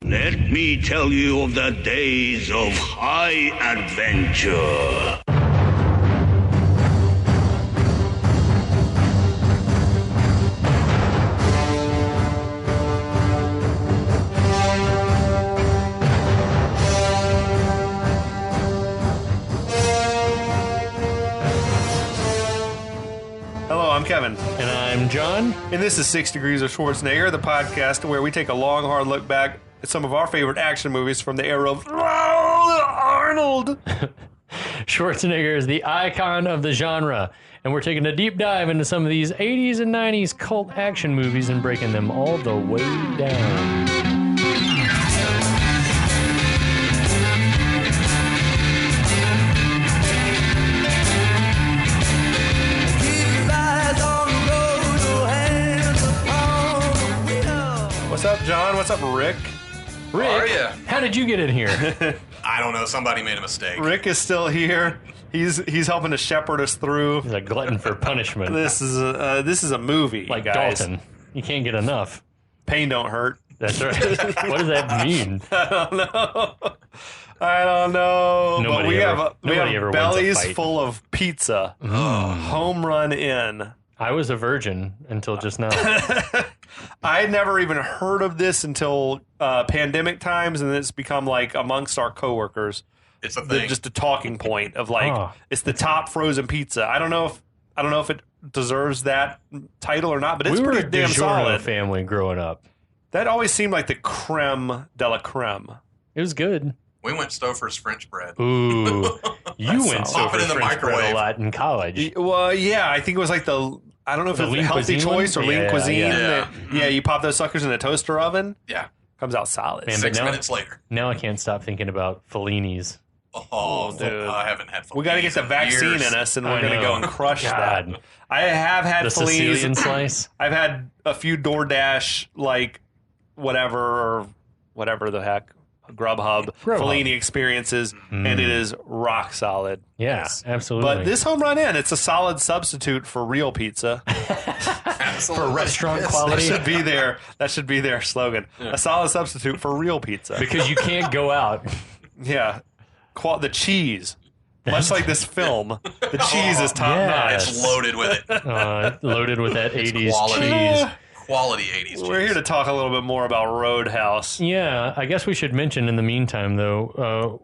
Let me tell you of the days of high adventure. Hello, I'm Kevin. And I'm John. And this is 6 Degrees of Schwarzenegger, the podcast where we take a long, hard look back at some of our favorite action movies from the era of Arnold. Schwarzenegger is the icon of the genre, and we're taking a deep dive into some of these 80s and 90s cult action movies and breaking them all the way down. What's up, John? What's up, Rick? Rick, How are you? how did you get in here? I don't know. Somebody made a mistake. Rick is still here. He's helping to shepherd us through. He's a glutton for punishment. This is a movie, Like guys. Dalton. You can't get enough. Pain don't hurt. That's right. What does that mean? I don't know. Nobody but we ever have wins a bellies fight. full of pizza. Home run in. I was a virgin until just now. I had never even heard of this until pandemic times, and it's become like amongst our coworkers. It's a thing. Just a talking point of like it's the top frozen pizza. I don't know if it deserves that title or not, but it's We were pretty a damn DiGiorno solid. family growing up. That always seemed like the creme de la creme. It was good. We went Stouffer's French bread. Ooh, you went Pop it Stouffer's in the French bread a microwave. lot in college. Well, yeah, I think it was like I don't know if The it's lean healthy cuisine choice or one? lean Yeah, cuisine. yeah. Yeah, you pop those suckers in a toaster oven, Yeah. comes out solid. Man, 6 now- minutes later. Now I can't stop thinking about Fellini's. Oh, dude. I haven't had. We got to get the vaccine years. in us, and I we're going to know. go and crush God. that. I have had The Sicilian Fellini's. slice. I've had a few DoorDash, like whatever the heck, Grubhub, Fellini experiences, and it is rock solid. Yeah, absolutely. But this home run in, it's a solid substitute for real pizza. Absolutely. for restaurant That quality, should be their slogan. A solid substitute for real pizza. because you can't go out. Yeah. The cheese. Much like this film, the cheese is top Yes. notch. It's loaded with it. Loaded with that 80s quality. cheese. Quality 80s cheese. We're here to talk a little bit more about Roadhouse. Yeah, I guess we should mention in the meantime, though,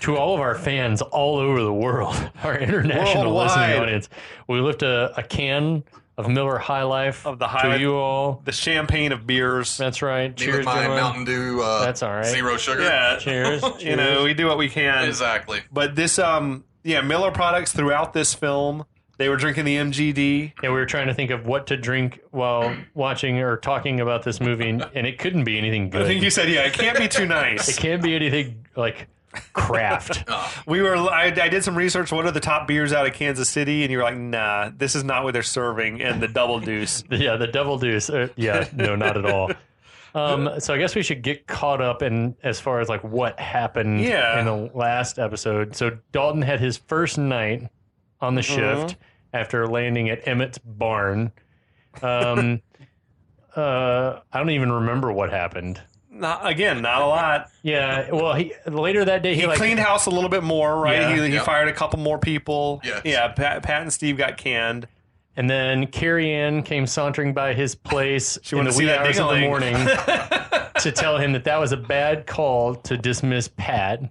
to all of our fans all over the world, our international Worldwide. listening audience, we lift a can of Miller High Life Of the to High- you all. The champagne of beers. That's right. Me Cheers, with my gentlemen. Mountain Dew. That's all right. Zero sugar. Yeah. Cheers. You know, we do what we can. Exactly. But this, Miller products throughout this film. They were drinking the MGD. Yeah, we were trying to think of what to drink while watching or talking about this movie, and it couldn't be anything good. I think you said, it can't be too It nice. can't be anything like craft. I did some research. What are the top beers out of Kansas City? And you were like, nah, this is not what they're serving. And the Double Deuce. Yeah, the Double Deuce. Yeah, no, not at all. So I guess we should get caught up in as far as like what happened in the last episode. So Dalton had his first night on the shift after landing at Emmett's barn. I don't even remember what happened. Not a lot. Yeah, well, later that day He cleaned house a little bit more, right? Yeah. He fired a couple more people. Yes. Yeah, Pat and Steve got canned. And then Carrie Ann came sauntering by his place in wanted the to see wee that hours of the ding-a-ling. morning to tell him that was a bad call to dismiss Pat.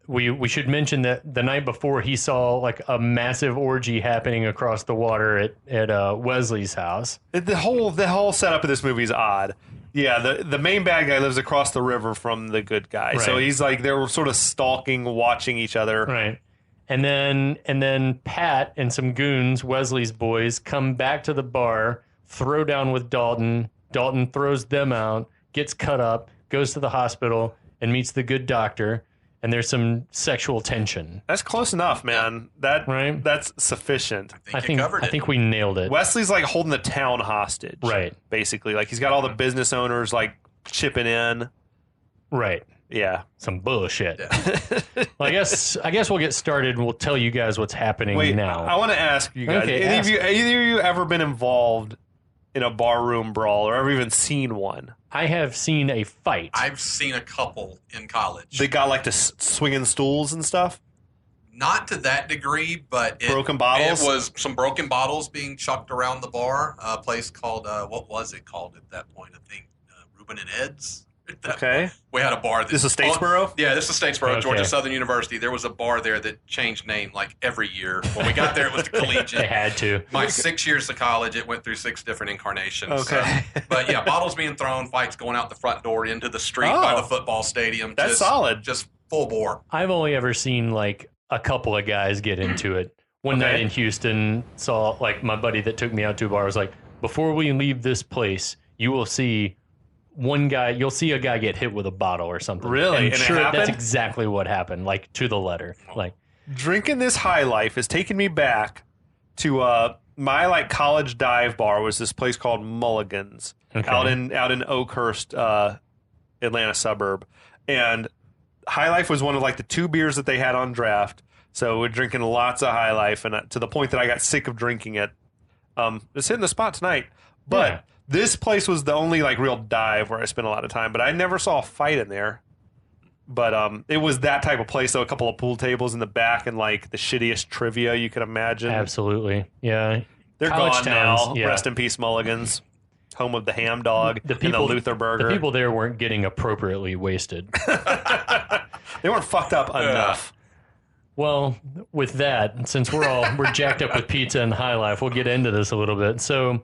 We should mention that the night before he saw like a massive orgy happening across the water at Wesley's house. The whole setup of this movie is odd. Yeah, the main bad guy lives across the river from the good guy. So Right. he's like, they're sort of stalking, watching each other. Right. And then Pat and some goons, Wesley's boys, come back to the bar, throw down with Dalton. Dalton throws them out, gets cut up, goes to the hospital, and meets the good doctor. And there's some sexual tension. That's close enough, man. That's sufficient. I think you covered I it. think we nailed it. Wesley's like holding the town hostage. Right. Basically. Like he's got all the business owners like chipping in. Right. Yeah. Some bullshit. Well, I guess we'll get started. We'll tell you guys what's happening Wait, now. I want to ask you guys, Okay, either of you ever been involved in a barroom brawl or ever even seen one. I have seen a fight. I've seen a couple in college. They got like the swinging stools and stuff. Not to that degree, but broken bottles. It was some broken bottles being chucked around the bar. A place called what was it called at that point? I think Reuben and Ed's. Okay. We had a bar. This is Statesboro? Yeah, this is Statesboro, Okay. Georgia Southern University. There was a bar there that changed name like every year. When we got there, it was the Collegiate. They had to. My 6 years of college, it went through 6 different incarnations. Okay. But yeah, bottles being thrown, fights going out the front door into the street by the football stadium. That's solid. Just full bore. I've only ever seen like a couple of guys get into it. One night in Houston, saw like my buddy that took me out to a bar was like, before we leave this place, you will see one guy, you'll see a guy get hit with a bottle or something. Really? And And it sure, that's happened? exactly what happened, like to the letter. Like, Drinking this high life is taking me back to my like college dive bar was this place called Mulligan's out in Oakhurst, Atlanta suburb, and High Life was one of like the 2 beers that they had on draft. So we're drinking lots of High Life, and to the point that I got sick of drinking it. It's hitting the spot tonight, but. Yeah. This place was the only like real dive where I spent a lot of time, but I never saw a fight in there. But it was that type of place, though. A couple of pool tables in the back and like the shittiest trivia you could imagine. absolutely. Yeah. They're College gone towns, now. yeah. Rest in peace, Mulligan's, home of the ham dog and the Luther burger. The people there weren't getting appropriately wasted. They weren't fucked up enough. Well, with that, since we're jacked up with pizza and High Life, we'll get into this a little bit. So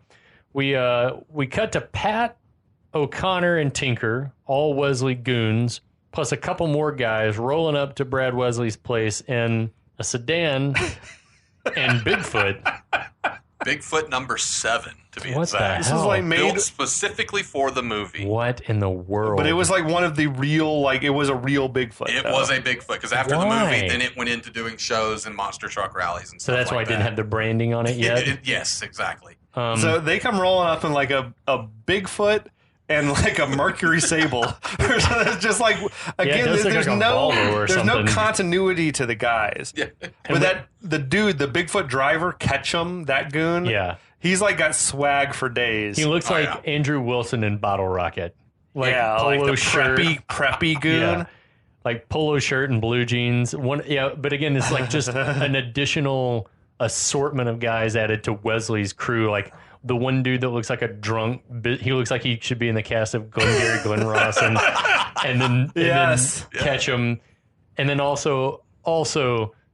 we cut to Pat, O'Connor, and Tinker, all Wesley goons, plus a couple more guys rolling up to Brad Wesley's place in a sedan and Bigfoot. Bigfoot number 7, to be What exact. the This hell? is like made, Built specifically for the movie. What in the world? but it was like one of the real, like it was a real Bigfoot. It though. was a Bigfoot, because after the Why? movie, then it went into doing shows and monster truck rallies and So stuff that's why like I didn't have the branding on it yet. Yes, exactly. So they come rolling up in like a Bigfoot and like a Mercury Sable. It's just like again, does look there's like a Volvo or there's no something. continuity to the guys. Yeah. But the dude, the Bigfoot driver, Ketchum, that goon. Yeah. He's like got swag for days. He looks like yeah. Andrew Wilson in Bottle Rocket. Like like polo the shirt. preppy goon. Yeah. Like polo shirt and blue jeans. But again, it's like just an additional assortment of guys added to Wesley's crew. Like the one dude that looks like a drunk, he looks like he should be in the cast of Glengarry Glen Ross, and then Ketchum, and then also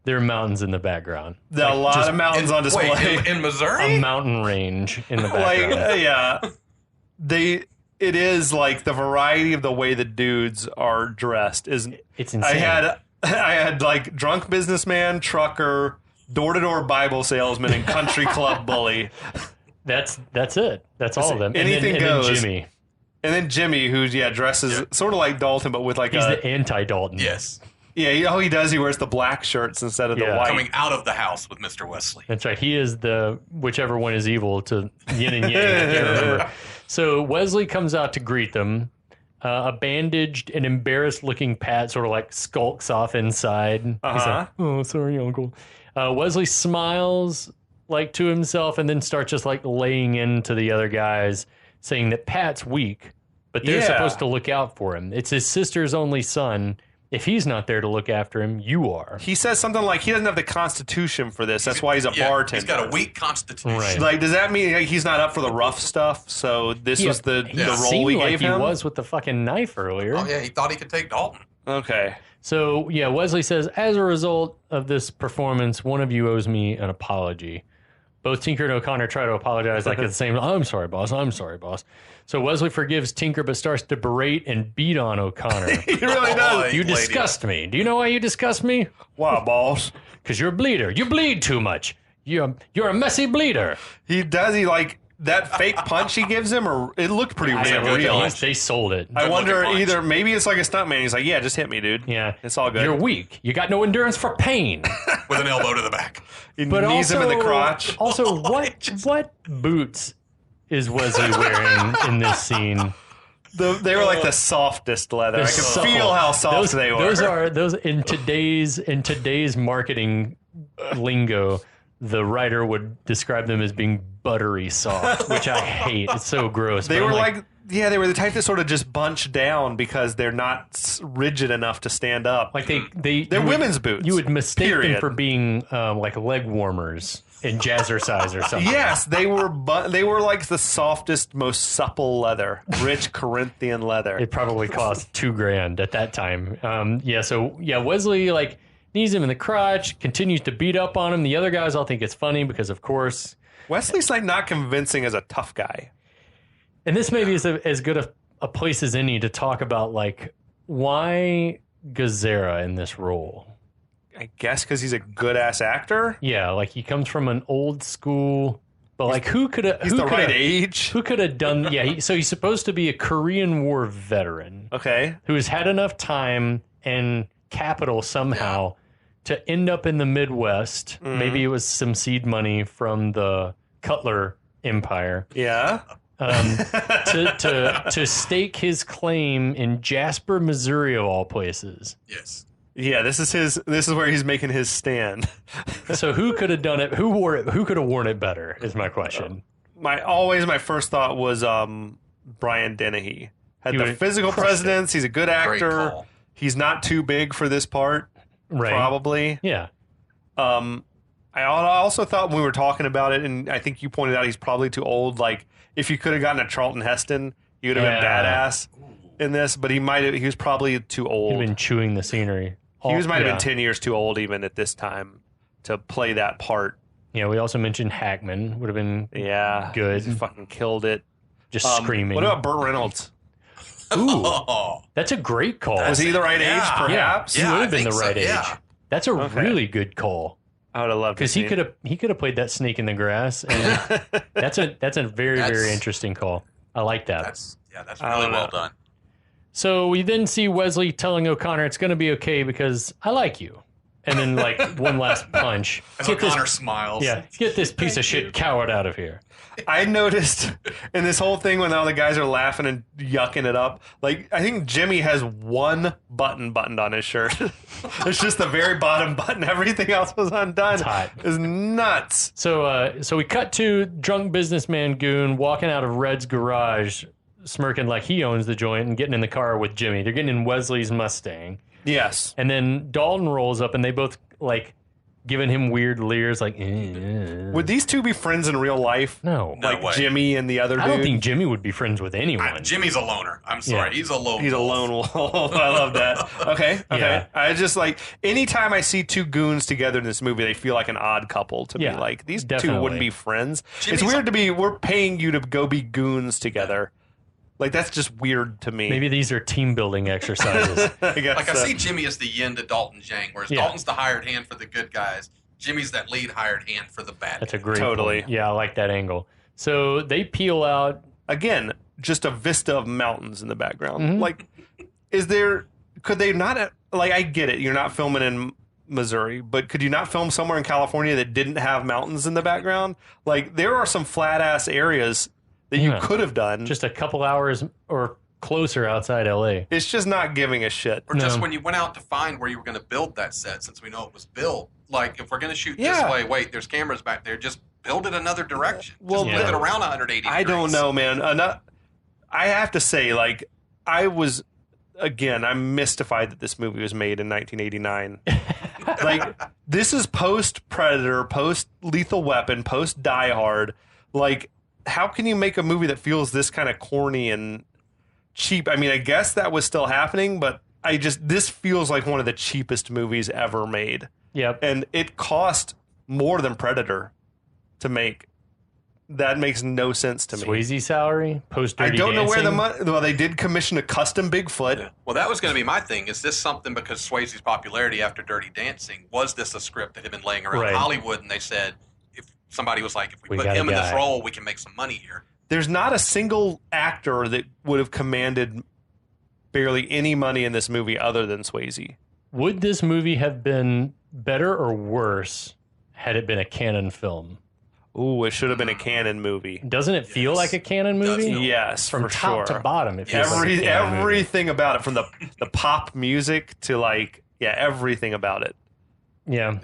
there are mountains in the background. A lot of mountains on display. Wait, in Missouri? A mountain range in the like background. it is like the variety of the way the dudes are dressed is It's insane. I had like drunk businessman, trucker, door-to-door Bible salesman, and country club bully. That's it. That's all of them. Anything and then goes. Jimmy. And then Jimmy, who's dresses sort of like Dalton, but with like He's the anti-Dalton. Yes. he does. He wears the black shirts instead of the Yeah. white. Coming out of the house with Mr. Wesley. That's right. He is the whichever one is evil to yin and yang. I can't remember. So Wesley comes out to greet them. A bandaged and embarrassed-looking Pat sort of like skulks off inside. He's like, "Oh, sorry, Uncle." Wesley smiles like to himself and then starts just like laying into the other guys, saying that Pat's weak, but they're supposed to look out for him. It's his sister's only son. If he's not there to look after him, you are. He says something like he doesn't have the constitution for this. That's why he's a bartender. He's got a weak constitution. Right. Like, does that mean he's not up for the rough stuff? So this was the role seemed we like gave he him? was with the fucking knife earlier. Oh, yeah, he thought he could take Dalton. Okay. So, yeah, Wesley says, as a result of this performance, one of you owes me an apology. Both Tinker and O'Connor try to apologize like at the same I'm sorry, boss. I'm sorry, boss. So Wesley forgives Tinker but starts to berate and beat on O'Connor. He really does. You disgust me. Do you know why you disgust me? Why, boss? Because you're a bleeder. You bleed too much. You're a messy bleeder. He does. He like that fake punch he gives him, or it looked pretty real. They sold it. I wonder punch. either maybe it's like a stuntman. He's like, yeah, just hit me, dude. Yeah. It's all good. You're weak. You got no endurance for pain. With an elbow to the back. He But knees also, him in the crotch. Also, what boots is Wesley wearing in this scene? They were like the softest leather. I could feel how soft they were. Those in today's marketing lingo. the writer would describe them as being buttery soft, which I hate. It's so gross. They were they were the type that sort of just bunch down because they're not rigid enough to stand up. Like they're women's boots. You would mistake them for being like leg warmers in jazzercise or something. Yes, they were like the softest, most supple leather, rich Corinthian leather. It probably cost $2,000 at that time. Wesley like knees him in the crotch, continues to beat up on him. The other guys all think it's funny because, of course, Wesley's like not convincing as a tough guy. And this maybe is as good a place as any to talk about, like, why Gazzara in this role? I guess because he's a good-ass actor? Yeah, like, he comes from an old school, but, like, who could have... He's the right age? Who could have done... Yeah, so he's supposed to be a Korean War veteran. Okay. Who has had enough time and capital somehow to end up in the Midwest. Mm. Maybe it was some seed money from the Cutler Empire. Yeah. To stake his claim in Jasper, Missouri, of all places. Yes. Yeah, this is where he's making his stand. So who could have done it? Who wore it? Who could have worn it better? Is my question. My first thought was Brian Dennehy. Had the physical presence. He's a good actor. He's not too big for this part. Right. Probably. Yeah. I also thought when we were talking about it, and I think you pointed out he's probably too old. Like, if you could have gotten a Charlton Heston, he would have been badass in this. But he was probably too old. He'd been chewing the scenery. He might have been 10 years too old even at this time to play that part. Yeah, we also mentioned Hackman would have been good. He fucking killed it. Just screaming. What about Burt Reynolds? Ooh, that's a great call. Was he the right age, perhaps? Yeah, he would have been the right age. That's a really good call. I would have loved because he could have played that snake in the grass, and that's a very interesting call. I like that. That's really well done. So we then see Wesley telling O'Connor it's going to be okay because I like you, and then like one last punch. As O'Connor smiles. Yeah, get this piece of shit coward out of here. I noticed in this whole thing when all the guys are laughing and yucking it up, like I think Jimmy has one button buttoned on his shirt. It's just the very bottom button. Everything else was undone. It's hot. It's nuts. So we cut to drunk businessman Goon walking out of Red's garage, smirking like he owns the joint and getting in the car with Jimmy. They're getting in Wesley's Mustang. Yes. And then Dalton rolls up and they both like giving him weird leers like Would these two be friends in real life? No. Like way. Jimmy and the other dude? I don't think Jimmy would be friends with anyone. Jimmy's a loner. I'm sorry. Yeah. He's a lone He's a lone wolf. I love that. Okay. Yeah. I just like anytime I see two goons together in this movie, they feel like an odd couple to me. Like these two wouldn't be friends. It's weird we're paying you to go be goons together. Like that's just weird to me. Maybe these are team building exercises. I see Jimmy as the yin to Dalton's yang, whereas Dalton's the hired hand for the good guys. Jimmy's that lead hired hand for the bad. That's a great Totally. point. Yeah, I like that angle. So they peel out. Again, just a vista of mountains in the background. Mm-hmm. Like, could they not, like, I get it, you're not filming in Missouri, but could you not film somewhere in California that didn't have mountains in the background? Like, there are some flat-ass areas that you could have done. Just a couple hours or closer outside L.A. It's just not giving a shit. Or just when you went out to find where you were going to build that set, since we know it was built. Like, if we're going to shoot this way, wait, there's cameras back there. Just build it another direction. Just move it around 180 degrees. I don't know, man. I have to say, like, I'm mystified that this movie was made in 1989. Like, this is post-Predator, post-Lethal Weapon, post-Die Hard. Like, how can you make a movie that feels this kind of corny and cheap? I mean, I guess that was still happening, but this feels like one of the cheapest movies ever made. Yep. And it cost more than Predator to make. That makes no sense to me. Swayze salary? Post-Dirty I don't know where the Dancing? money... Well, they did commission a custom Bigfoot. Yeah. Well, that was going to be my thing. Is this something because Swayze's popularity after Dirty Dancing? Was this a script that had been laying around Hollywood and they said, if somebody was like, if we put him in this role, we can make some money here? There's not a single actor that would have commanded barely any money in this movie other than Swayze. Would this movie have been better or worse had it been a canon film? Ooh, it should have been a canon movie. Doesn't it feel like a canon movie? Yes, from for top sure. to bottom. It feels like a canon everything about it, from the pop music to everything about it. Yeah.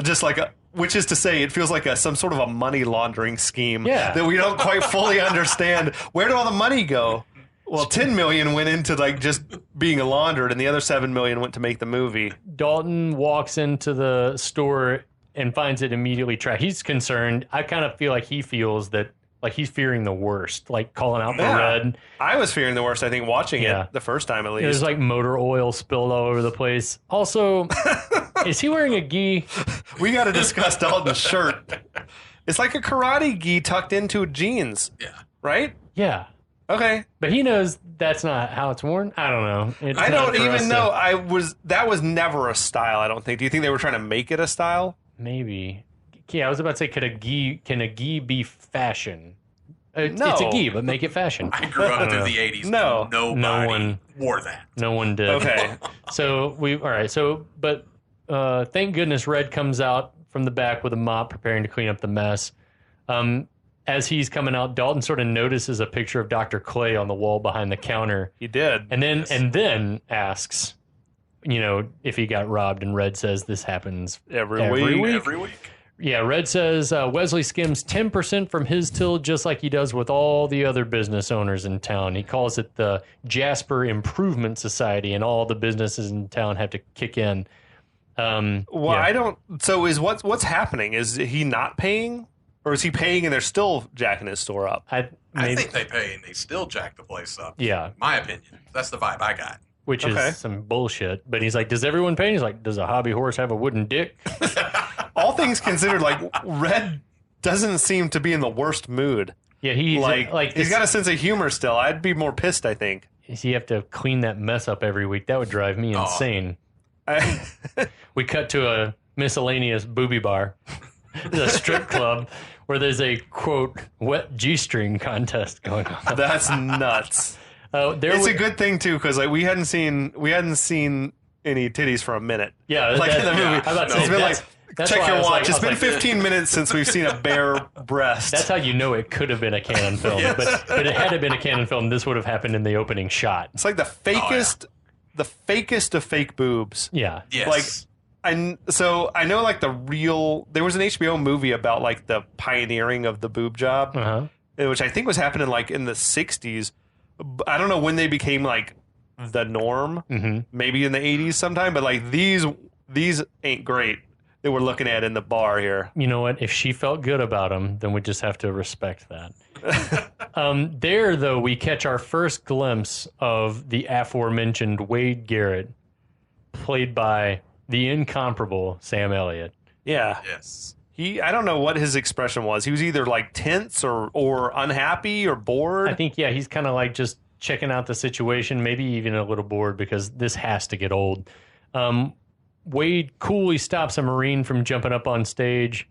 Just like which is to say, it feels like some sort of a money laundering scheme that we don't quite fully understand. Where did all the money go? Well, 10 million went into like just being laundered, and the other 7 million went to make the movie. Dalton walks into the store and finds it immediately tracked. He's concerned. I kind of feel like he feels that, like he's fearing the worst, like calling out for Red. I was fearing the worst, I think, watching it the first time at least. There's like motor oil spilled all over the place. Also, is he wearing a gi? We got to discuss Dalton's shirt. It's like a karate gi tucked into jeans. Yeah. Right? Yeah. Okay. But he knows that's not how it's worn. I don't know. I don't even know. That was never a style, I don't think. Do you think they were trying to make it a style? Maybe. Yeah, I was about to say, can a gi be fashion? No. It's a gi, but make it fashion. I grew up through the 80s. No. Nobody wore that. No one did. Okay. But thank goodness Red comes out from the back with a mop preparing to clean up the mess. As he's coming out, Dalton sort of notices a picture of Dr. Clay on the wall behind the counter. He did. And then asks, if he got robbed, and Red says this happens every week. Every week. Yeah, Red says Wesley skims 10% from his till just like he does with all the other business owners in town. He calls it the Jasper Improvement Society, and all the businesses in town have to kick in. I don't... So is what's happening? Is he not paying? Or is he paying and they're still jacking his store up? I think they pay and they still jack the place up. Yeah. My opinion. That's the vibe I got. Which is some bullshit. But he's like, does everyone pay? He's like, does a hobby horse have a wooden dick? All things considered, like, Red doesn't seem to be in the worst mood. Yeah, he's he's got a sense of humor still. I'd be more pissed, I think. You have to clean that mess up every week. That would drive me insane. We cut to a miscellaneous booby bar, the strip club, where there's a, quote, wet G-string contest going on. That's nuts. It's a good thing, too, because like we hadn't seen any titties for a minute. Yeah. Like in the movie. It's been like, check your watch. It's been 15 minutes since we've seen a bare breast. That's how you know it could have been a Canon film. Yes. But it had it been a Canon film, this would have happened in the opening shot. It's like the fakest of fake boobs. Yeah. Yes. Like, so I know like there was an HBO movie about like the pioneering of the boob job, which I think was happening like in the 60s. I don't know when they became like the norm, maybe in the 80s sometime, but like these ain't great that we're looking at in the bar here. You know what? If she felt good about them, then we just have to respect that. There, though, we catch our first glimpse of the aforementioned Wade Garrett, played by the incomparable Sam Elliott. Yeah. Yes. I don't know what his expression was. He was either like tense or unhappy or bored. I think, he's kind of like just checking out the situation, maybe even a little bored because this has to get old. Wade coolly stops a Marine from jumping up on stage,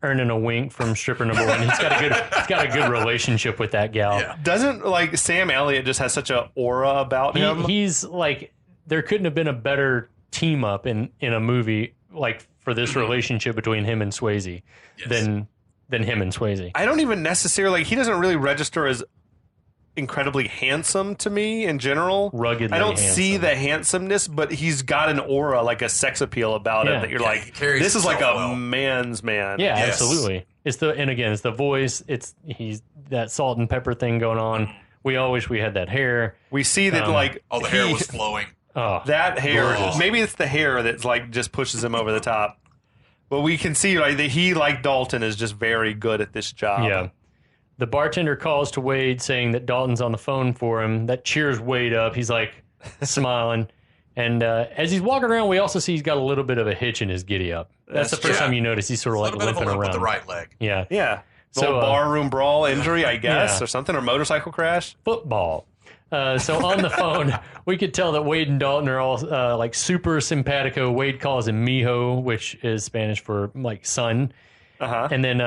earning a wink from stripper number one. He's got a good relationship with that gal. Yeah. Doesn't like Sam Elliott just has such an aura about him? He's like, there couldn't have been a better team up in a movie like for this relationship between him and Swayze than him and Swayze. I don't even necessarily, he doesn't really register as incredibly handsome to me in general. Ruggedly I don't handsome. see the handsomeness, but he's got an aura, like a sex appeal about him that you're like, this is like a man's man. Yeah, absolutely. It's the voice. He's that salt and pepper thing going on. We all wish we had that hair. We see that the hair was flowing. Oh, that hair. Maybe it's the hair that's like just pushes him over the top. But we can see like that he, like Dalton, is just very good at this job. Yeah. The bartender calls to Wade saying that Dalton's on the phone for him. That cheers Wade up. He's like smiling. And as he's walking around, we also see he's got a little bit of a hitch in his giddy up. That's the first time you notice he's sort of like limping around. With the right leg. Yeah. Yeah. So barroom brawl injury, I guess, or something, or motorcycle crash. Football. So on the phone, we could tell that Wade and Dalton are all like super simpatico. Wade calls him mijo, which is Spanish for like son. And then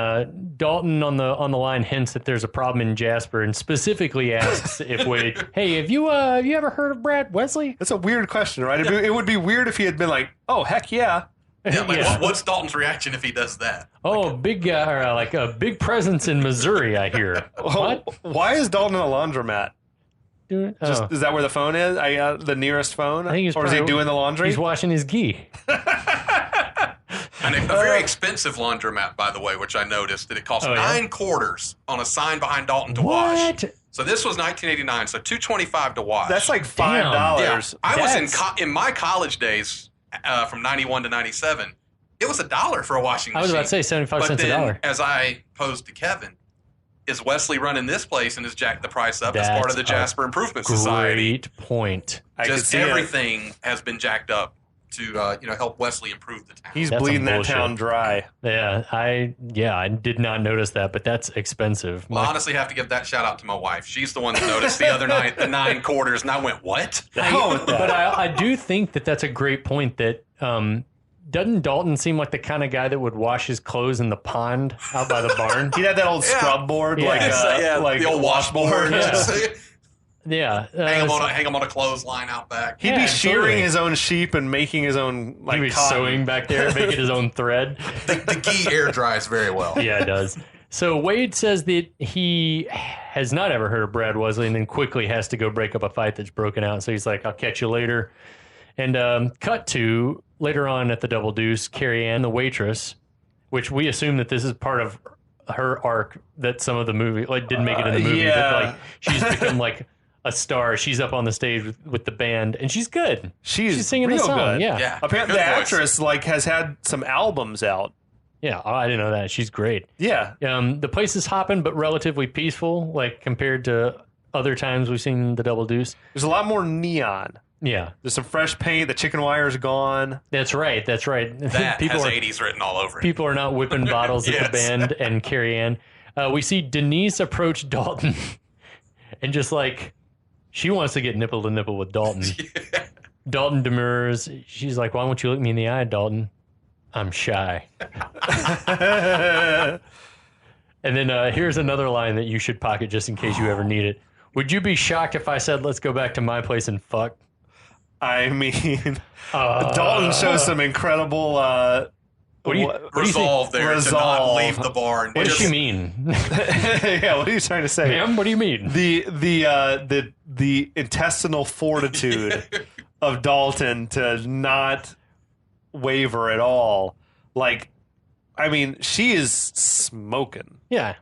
Dalton on the line hints that there's a problem in Jasper and specifically asks if Wade, hey, have you ever heard of Brad Wesley? That's a weird question, right? It would be weird if he had been like, oh, heck yeah. Yeah, what's Dalton's reaction if he does that? Oh, big guy, or like a big presence in Missouri, I hear. What? Why is Dalton in a laundromat? Is that where the phone is? The nearest phone? I think or is he doing the laundry? He's washing his gi. And a very expensive laundromat, by the way, which I noticed that it cost $9 on a sign behind Dalton to wash. So this was 1989, so $2.25 to wash. That's like $5. Yeah. I was in my college days, from 91 to 97. It was $1 for a washing machine. I was about to say 75 cents a dollar. As I posed to Kevin, is Wesley running this place and has jacked the price up as part of the Jasper Improvement Society? Great point. Just everything has been jacked up to help Wesley improve the town. He's bleeding that town dry. Yeah, I did not notice that, but that's expensive. Well, I honestly have to give that shout out to my wife. She's the one that noticed the other night the $9, and I went, "What?" But I do think that that's a great point. That doesn't Dalton seem like the kind of guy that would wash his clothes in the pond out by the barn? He'd have that old scrub board, like the old washboard. Yeah. Hang him on a clothesline out back. He'd be shearing his own sheep and making his own he'd be sewing back there, making his own thread. The ghee air dries very well. Yeah, it does. So Wade says that he has not ever heard of Brad Wesley and then quickly has to go break up a fight that's broken out. So he's like, I'll catch you later. And cut to later on at the Double Deuce, Carrie Ann, the waitress, which we assume that this is part of her arc that some of the movie didn't make it in the movie. Yeah. But she's become like a star. She's up on the stage with the band, and she's good. She's singing a song. Good. Yeah. Apparently, the actress has had some albums out. Yeah, I didn't know that. She's great. Yeah. The place is hopping, but relatively peaceful, compared to other times we've seen the Double Deuce. There's a lot more neon. Yeah. There's some fresh paint. The chicken wire's gone. That's right. That people has 80s written all over it. People are not whipping bottles at the band and Carrie Ann. We see Denise approach Dalton and just she wants to get nipple to nipple with Dalton. Yeah. Dalton demurs. She's like, why won't you look me in the eye, Dalton? I'm shy. And then here's another line that you should pocket just in case you ever need it. Would you be shocked if I said, let's go back to my place and fuck? I mean, Dalton shows some incredible resolve there to not leave the bar. What does she mean? Yeah, what are you trying to say? Ma'am, what do you mean? The intestinal fortitude of Dalton to not waver at all. She is smoking. Yeah.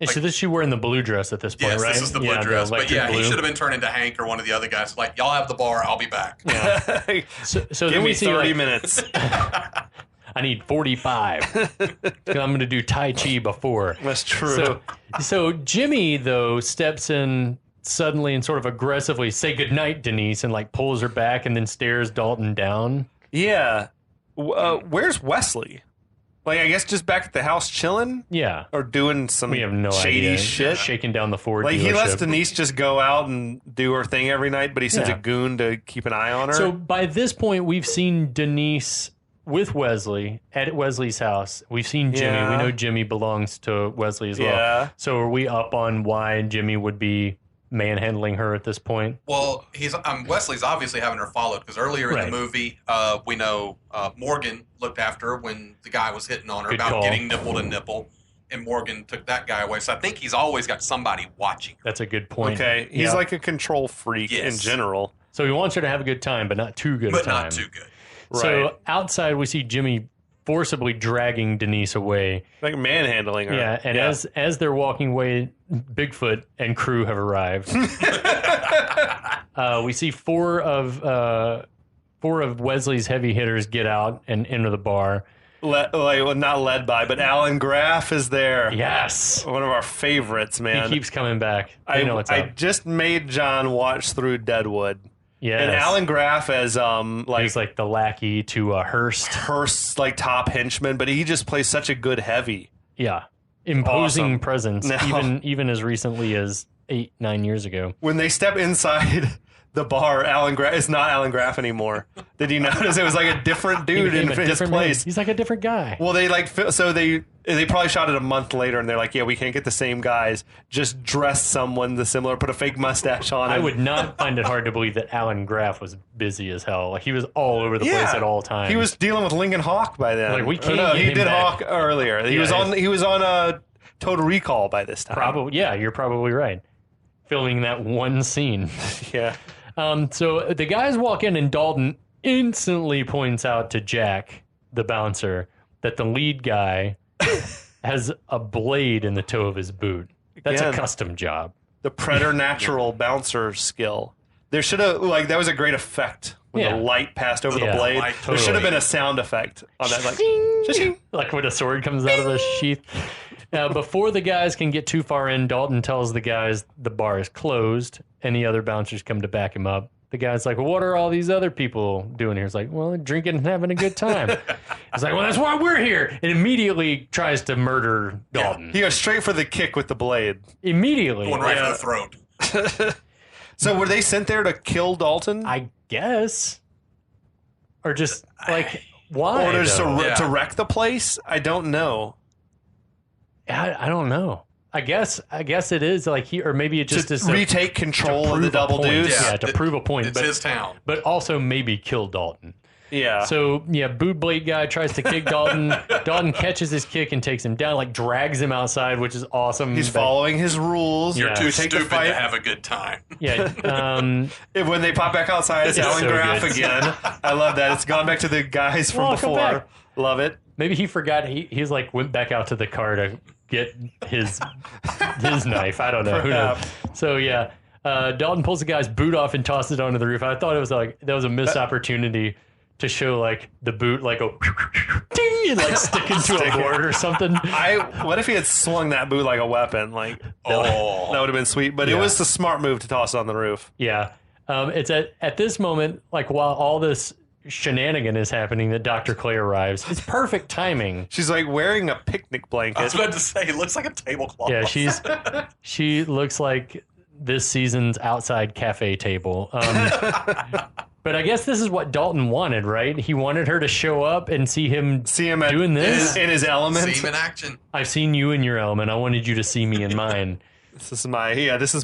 So she wearing the blue dress at this point, right? This is the blue dress. But he should have been turned into Hank or one of the other guys. Y'all have the bar, I'll be back. Yeah. So give me 30 minutes. I need 45. I'm going to do Tai Chi before. That's true. So Jimmy, though, steps in suddenly and sort of aggressively, say goodnight, Denise, and pulls her back and then stares Dalton down. Yeah. Where's Wesley? I guess just back at the house chilling? Yeah. Or doing some we have no shady idea. shit? Shaking down the Ford dealership. He lets Denise just go out and do her thing every night, but he sends a goon to keep an eye on her. So by this point, we've seen Denise with Wesley at Wesley's house. We've seen Jimmy. Yeah. We know Jimmy belongs to Wesley as well. Yeah. So are we up on why Jimmy would be manhandling her at this point? Well, Wesley's obviously having her followed because earlier in the movie, we know Morgan looked after her when the guy was hitting on her getting nipple to nipple, and Morgan took that guy away. So I think he's always got somebody watching her. That's a good point. Okay, he's like a control freak in general. So he wants her to have a good time, but not too good a time. But not too good. Right. So outside, we see Jimmy forcibly dragging Denise away, manhandling her. Yeah, and as they're walking away, Bigfoot and crew have arrived. We see four of Wesley's heavy hitters get out and enter the bar. Not led by, but Allan Graf is there. Yes, one of our favorites, man. He keeps coming back. I just made John watch through Deadwood. Yeah, and Allan Graf as he's like the lackey to Hearst's top henchman, but he just plays such a good heavy. Yeah, imposing presence, even as recently as 8-9 years ago. When they step inside the bar, Allan Graf is not Allan Graf anymore. Did you notice it was a different dude in his place? Man. He's like a different guy. Well, they they probably shot it a month later, and they're like, yeah, we can't get the same guys. Just dress someone similar, put a fake mustache on him. I would not find it hard to believe that Allan Graf was busy as hell. He was all over the place at all times. He was dealing with Lincoln Hawk by then. We can't. He did Hawk earlier. He was on Total Recall by this time. Probably, yeah. You're probably right. Filming that one scene. Yeah. So the guys walk in, and Dalton instantly points out to Jack, the bouncer, that the lead guy has a blade in the toe of his boot. That's a custom job. The preternatural bouncer skill. There should have, like, that was a great effect when the light passed over the blade. There should have been a sound effect on that, like when a sword comes out of the sheath. Now, before the guys can get too far in, Dalton tells the guys the bar is closed. Any other bouncers come to back him up. The guy's like, well, what are all these other people doing here? He's like, well, they're drinking and having a good time. He's like, well, that's why we're here. And immediately tries to murder Dalton. He goes straight for the kick with the blade. Immediately. Going right for the throat. So were they sent there to kill Dalton? I guess. Or just, like, why? Or just to wreck the place? I don't know. I don't know. I guess it is like or maybe it just is retake control of the double deuce. Yeah, to prove a point. It's his town. But also maybe kill Dalton. Yeah. So boot blade guy tries to kick Dalton. Dalton catches his kick and takes him down, like drags him outside, which is awesome. He's following his rules. You're too stupid to have a good time. Yeah. When they pop back outside, it's Allan Graf again. I love that. It's gone back to the guys from before. Love it. Maybe he forgot. He's like went back out to the car to get his knife. I don't know. Who knows? So Dalton pulls the guy's boot off and tosses it onto the roof. I thought it was like that was a missed opportunity to show like the boot like go ding and like stick into a board or something. What if he had swung that boot like a weapon? Like that would have been sweet. But it was the smart move to toss it on the roof. Yeah. It's at this moment, like while all this shenanigan is happening, that Dr. Clay arrives. It's perfect timing. She's like wearing a picnic blanket. I was about to say, it looks like a tablecloth. Yeah, she looks like this season's outside cafe table. But I guess this is what Dalton wanted, right? He wanted her to show up and see him doing this in his element. See him in action. I've seen you in your element. I wanted you to see me in mine. This is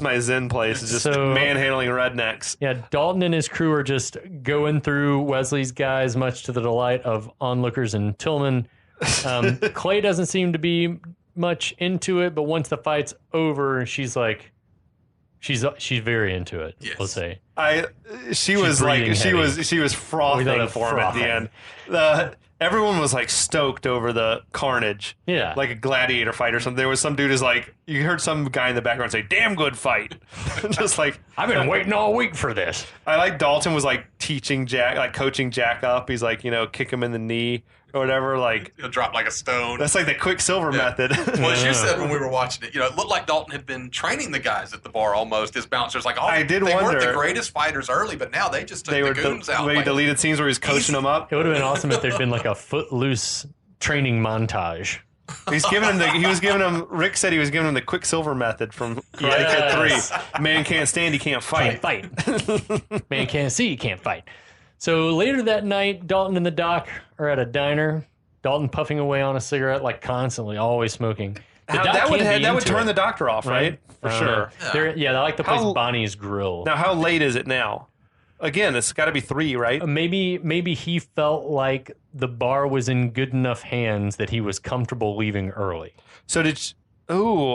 my Zen place. It's just manhandling rednecks. Yeah, Dalton and his crew are just going through Wesley's guys, much to the delight of onlookers and Tillman. Clay doesn't seem to be much into it, but once the fight's over, she's like, she's very into it. Yes. We'll say. She was frothing for him at the end. Everyone was like stoked over the carnage. Yeah. Like a gladiator fight or something. There was some dude who's like, you heard some guy in the background say, damn good fight. Just like, I've been waiting all week for this. I like Dalton was like coaching Jack up. He's like, kick him in the knee or whatever. Like, he'll drop like a stone. That's like the Quicksilver method. Well, as you said when we were watching it, it looked like Dalton had been training the guys at the bar almost. His bouncers, like, they weren't the greatest fighters early, but now they just took the goons out. They deleted scenes where he's coaching them up. It would have been awesome if there'd been like a footloose training montage. Rick said he was giving him the Quicksilver method from Karate Kid 3. Man can't stand, he can't fight. Man can't see, he can't fight. So later that night, Dalton and the doc are at a diner. Dalton puffing away on a cigarette, like constantly, always smoking. That would turn the doctor off, right? For sure. They like the place Bonnie's Grill. Now, how late is it now? Again, it's got to be 3, right? Maybe he felt like the bar was in good enough hands that he was comfortable leaving early. So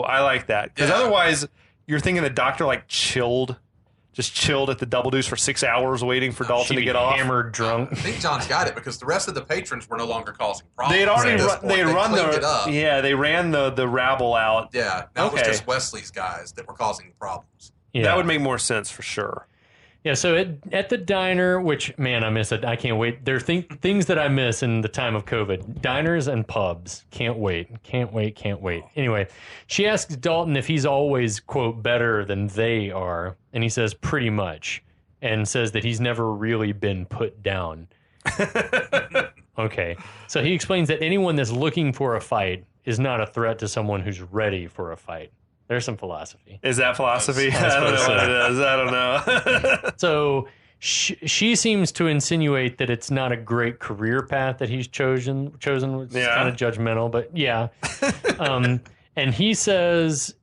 I like that. Because otherwise, you're thinking the doctor like chilled at the Double Deuce for 6 hours waiting for Dalton to get off. Hammered drunk. I think John's got it because the rest of the patrons were no longer causing problems. They ran the rabble out. Yeah, that was just Wesley's guys that were causing problems. Yeah. That would make more sense for sure. Yeah, so at the diner, which, man, I miss it. I can't wait. There are things that I miss in the time of COVID. Diners and pubs. Can't wait. Anyway, she asks Dalton if he's always, quote, better than they are. And he says, pretty much. And says that he's never really been put down. Okay. So he explains that anyone that's looking for a fight is not a threat to someone who's ready for a fight. There's some philosophy. Is that philosophy? I don't know what it is. I don't know. So she seems to insinuate that it's not a great career path that he's chosen, which is kind of judgmental, but yeah. And he says,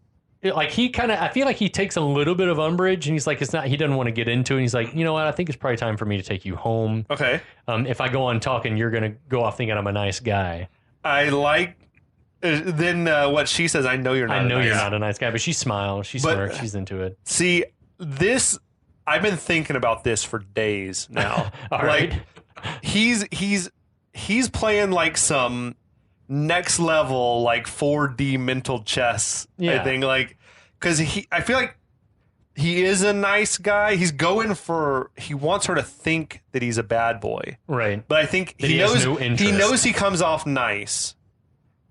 like, I feel like he takes a little bit of umbrage, and he's like, he doesn't want to get into it. And he's like, you know what? I think it's probably time for me to take you home. Okay. If I go on talking, you're going to go off thinking I'm a nice guy. I like. Then what she says, I know you're not a nice guy, but she smiles. She smirks. She's into it. See, I've been thinking about this for days now. All right. He's playing like some next level, like 4D mental chess. I think, like, because I feel like he is a nice guy. He wants her to think that he's a bad boy. Right. But I think he knows he comes off nice.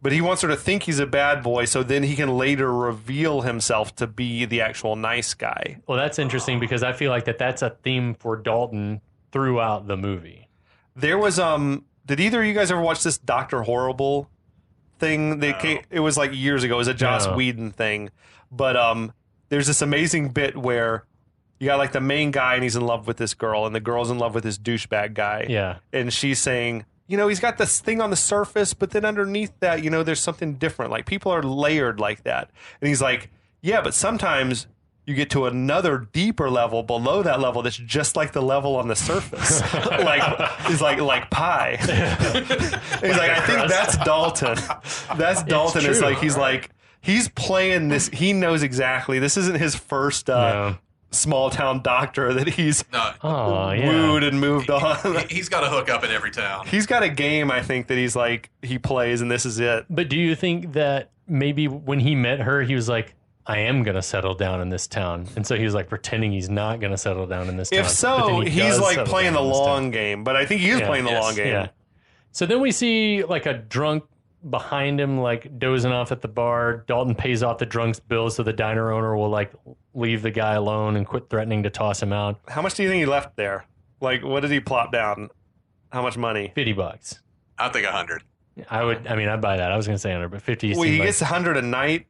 But he wants her to think he's a bad boy, so then he can later reveal himself to be the actual nice guy. Well, that's interesting because I feel like that's a theme for Dalton throughout the movie. There was did either of you guys ever watch this Dr. Horrible thing? It was like years ago. It was a Joss Whedon thing. But there's this amazing bit where you got like the main guy and he's in love with this girl, and the girl's in love with this douchebag guy. Yeah. And she's saying, he's got this thing on the surface, but then underneath that, there's something different. Like, people are layered like that. And he's like, yeah, but sometimes you get to another deeper level below that level that's just like the level on the surface. He's like pie. He's like, I think that's Dalton. That's Dalton. It's like, he's playing this. He knows exactly. This isn't his first small town doctor that he's wooed and moved on. He's got a hook up in every town. He's got a game, I think, that he plays, and this is it. But do you think that maybe when he met her, he was like, I am going to settle down in this town. And so he was like pretending he's not going to settle down in this town. If so, he's like playing the long game. But I think he is playing the long game. Yeah. So then we see like a drunk behind him, like dozing off at the bar. Dalton pays off the drunk's bill so the diner owner will like leave the guy alone and quit threatening to toss him out. How much do you think he left there? Like, what did he plop down? How much money? $50. I think 100. I'd buy that. I was going to say 100, but 50. Well, he gets 100 a night.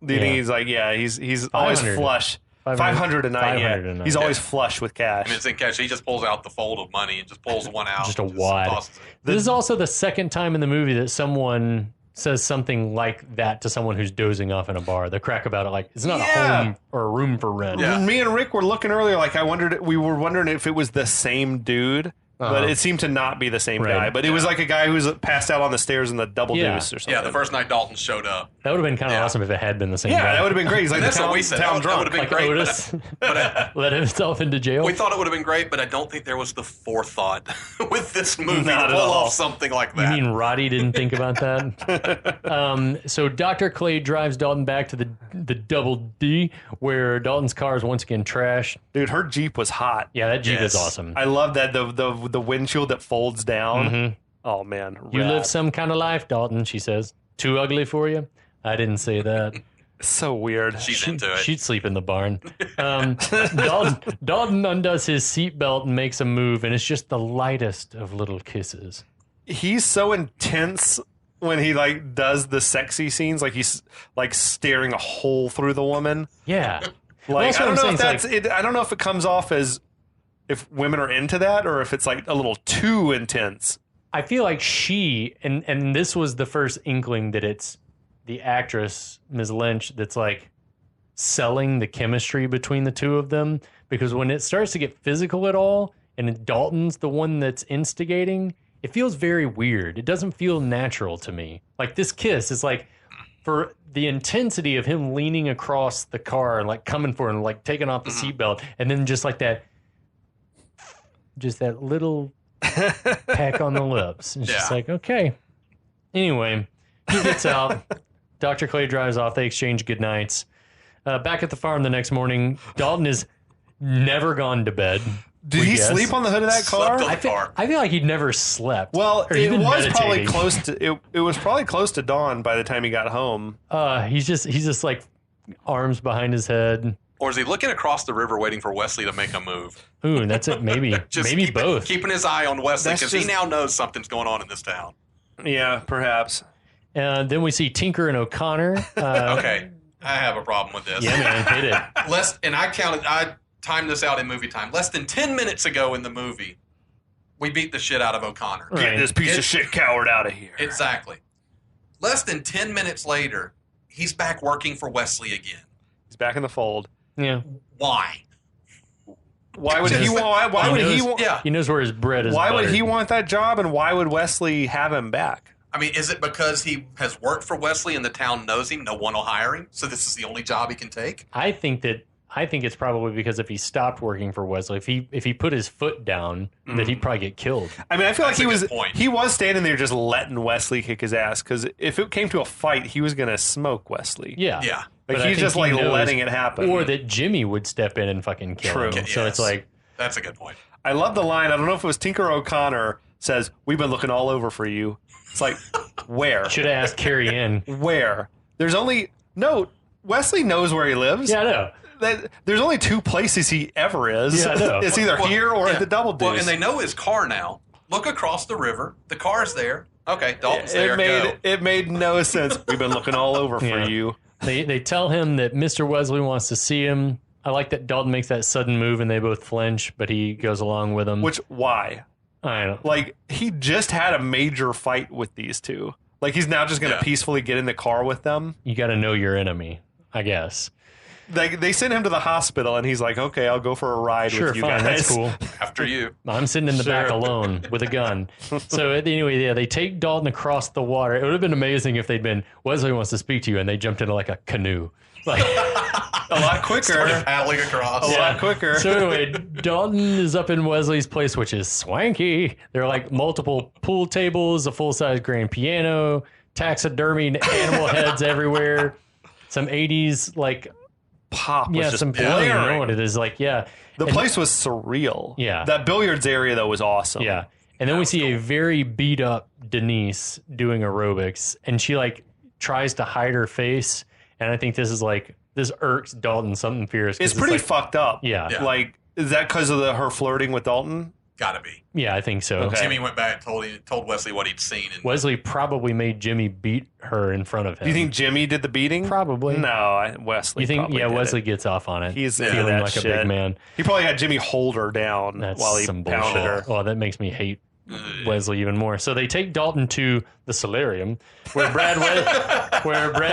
Do you think he's like, he's always flush. 500 a night. Yeah. He's always flush with cash. I mean, it's in cash. He just pulls out the fold of money and just pulls one out. Just a wad. This is also the second time in the movie that someone says something like that to someone who's dozing off in a bar. They crack about it like it's not a home or a room for rent. Yeah. Me and Rick were looking earlier, like we were wondering if it was the same dude. But it seemed to not be the same guy. But it was like a guy who was passed out on the stairs in the double deuce or something. Yeah, the first night Dalton showed up. That would have been kind of awesome if it had been the same guy. Yeah, that would have been great. He's like that's what we said. That would have been great. Otis let himself into jail. We thought it would have been great, but I don't think there was the forethought with this movie to pull off something like that. You mean Roddy didn't think about that? So Dr. Clay drives Dalton back to the Double D, where Dalton's car is once again trashed. Dude, her Jeep was hot. Yeah, that Jeep is awesome. I love that the windshield that folds down. Mm-hmm. Oh, man. You live some kind of life, Dalton, she says. Too ugly for you? I didn't say that. So weird. She's into it. She'd sleep in the barn. Dalton undoes his seatbelt and makes a move, and it's just the lightest of little kisses. He's so intense when he like does the sexy scenes, like he's like staring a hole through the woman. Yeah. Like, I don't know if that's it. I don't know if it comes off as if women are into that or if it's like a little too intense. I feel like she, and this was the first inkling that it's the actress, Ms. Lynch, that's like selling the chemistry between the two of them. Because when it starts to get physical at all, and Dalton's the one that's instigating, it feels very weird. It doesn't feel natural to me. Like this kiss is like, for the intensity of him leaning across the car and like coming for her and like taking off the seatbelt, and then just like that, just that little peck on the lips. It's just like, okay. Anyway, he gets out. Dr. Clay drives off. They exchange goodnights. Back at the farm the next morning, Dalton is never gone to bed. Did he sleep on the hood of that car? I feel like he'd never slept. Well, it was probably close to it was probably close to dawn by the time he got home. He's just like arms behind his head. Or is he looking across the river waiting for Wesley to make a move? Ooh, that's it. Maybe maybe both. Keeping his eye on Wesley because he now knows something's going on in this town. Yeah, perhaps. And then we see Tinker and O'Connor. Okay, I have a problem with this. Yeah, man, hit it. I timed this out in movie time. Less than 10 minutes ago in the movie, we beat the shit out of O'Connor. Right. Get this piece of shit coward out of here. Exactly. Less than 10 minutes later, he's back working for Wesley again. He's back in the fold. Yeah. Why? Why would he want? Why would he want? Yeah. He knows where his bread is. Why buttered. would he want that job, and why would Wesley have him back? I mean, is it because he has worked for Wesley and the town knows him? No one will hire him, so this is the only job he can take? I think that I think it's probably because if he stopped working for Wesley, if he put his foot down, that he'd probably get killed. I mean, I feel like he was standing there just letting Wesley kick his ass, because if it came to a fight, he was going to smoke Wesley. Yeah. Like, he's just like letting it happen. Or that Jimmy would step in and fucking kill him. So it's like... That's a good point. I love the line, I don't know if it was Tinker O'Connor, says, "We've been looking all over for you." It's like, where? Should have asked Carrie Ann. Where? There's only... No, Wesley knows where he lives. Yeah, I know. There's only 2 places he ever is. Yeah, I know. It's either here or at the Double Deuce. Well, and they know his car now. Look across the river. The car's there. Okay, Dalton's there. It made no sense. We've been looking all over for you. They tell him that Mr. Wesley wants to see him. I like that Dalton makes that sudden move and they both flinch, but he goes along with him. Which, why? I don't know. Like, he just had a major fight with these 2. Like, he's now just going to peacefully get in the car with them. You got to know your enemy, I guess. They send him to the hospital, and he's like, "Okay, I'll go for a ride with you guys." That's cool. After you. I'm sitting in the back alone with a gun. So anyway, they take Dalton across the water. It would have been amazing if they'd been, Wesley wants to speak to you, and they jumped into like a canoe. Like a lot quicker. Started paddling across. A lot quicker. So anyway, Dalton is up in Wesley's place, which is swanky. There are like multiple pool tables, a full-size grand piano, taxidermied animal heads everywhere, some 80s like... pop was just some blaring. I don't know what it is. Like, the place was surreal. Yeah. That billiards area, though, was awesome. Yeah. And then we see a very beat up Denise doing aerobics, and she like tries to hide her face. And I think this irks Dalton something fierce. It's pretty fucked up. Yeah. Like, is that because of her flirting with Dalton? Gotta be. Yeah, I think so. Okay. Jimmy went back and told Wesley what he'd seen. And Wesley probably made Jimmy beat her in front of him. Do you think Jimmy did the beating? Probably. No, Wesley. You think? Probably Yeah, did Wesley it. gets off on it. He's feeling like a big man. He probably had Jimmy hold her down while he some pounded bullshit. her. Oh, that makes me hate Wesley even more. So they take Dalton to the solarium where Brad